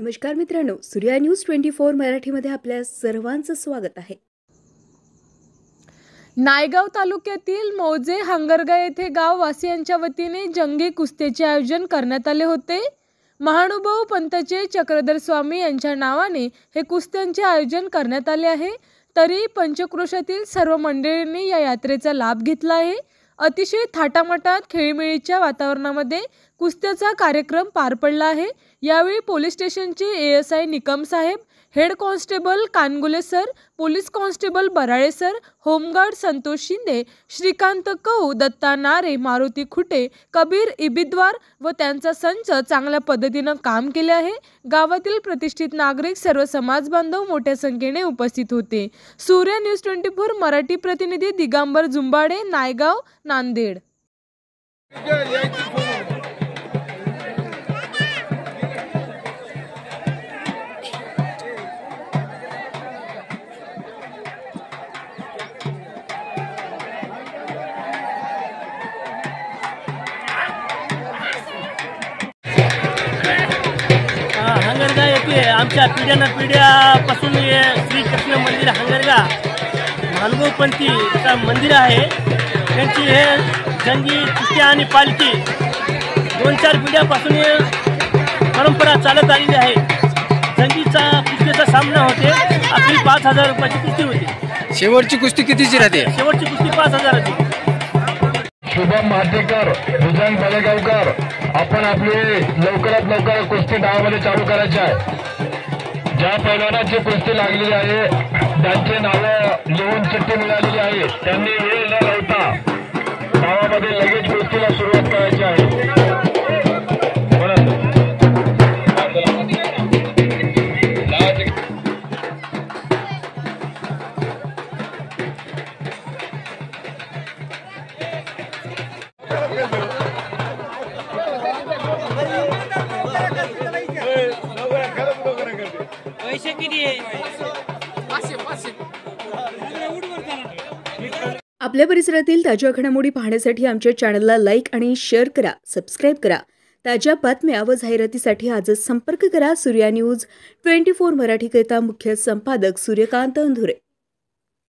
नमस्कार मित्रांनो, सूर्या न्यूज 24 मराठीमध्ये आपल्या सर्वांचं स्वागत आहे। नायगाव तालुक्यातील मौजे हंगरगा येथे गाववासियांच्या वतीने जंगी कुस्तीचे आयोजन करण्यात आले होते। महानुभाव पंथचे चक्रधर स्वामी यांच्या नावाने हे कुस्त्यांचे आयोजन करण्यात आले आहे। तरी पंचक्रोशातील सर्व मंडळींनी या यात्रेचा लाभ घेतला आहे। अतिशय थाटामाटात खेळीमेळीच्या वातावरणामध्ये कुस्त्याचा कार्यक्रम पार पडला आहे। यावेळी पोलीस स्टेशनचे एएसआय निकम साहेब, head constable Kangule sir, police constable Barale sir, home guard Santosh Shinde, Shrikant कौ, दत्ता नारे, मारुती खुटे, कबीर इबिद्वार व त्यांचा संच चांगल्या पद्धतीने काम केले आहे। गावातील प्रतिष्ठित नागरिक, सर्व समाज बांधव मोठ्या संख्येने उपस्थित होते। सूर्या न्यूज 24 मराठी प्रतिनिधी दिगंबर जुंबाडे, नायगाव, नांदेड। हंगरगा येथे आमच्या पिढ्यापासून श्री कृष्ण मंदिर हंगरगा महानुभावपंथी मंदिर आहे। त्यांची हे जंगी कुस्त्या आणि पालखी 2-4 पिढ्यापासून परंपरा चालत आलेली आहे। जंगीचा कुस्तीचा सामना होते। आपली 5000 रुपयाची कुस्ती होती। शेवटची कुस्ती कितीची राहते? शेवटची कुस्ती 5000 ची। शुभम मातेकर, भुजंग बलेगावकर, आपण आपली लवकरात लवकर कुस्ती गावामध्ये चालू करायची आहे। ज्या पैलवानाची कुस्ती लागलेली आहे त्यांचे नावं लिहून चिठ्ठी मिळालेली आहे। त्यांनी वेळ न लावता गावामध्ये लगेच कुस्तीला सुरुवात करायची आहे। पैसे किती आहे? आपल्या परिसरातील ताज्या घडामोडी पाहण्यासाठी आमच्या चॅनलला लाईक आणि शेअर करा, सबस्क्राइब करा। ताज्या बातम्या व जाहिरातीसाठी आजच संपर्क करा। सूर्या न्यूज 24 मराठीकरिता मुख्य संपादक सूर्यकांत अंधुरे।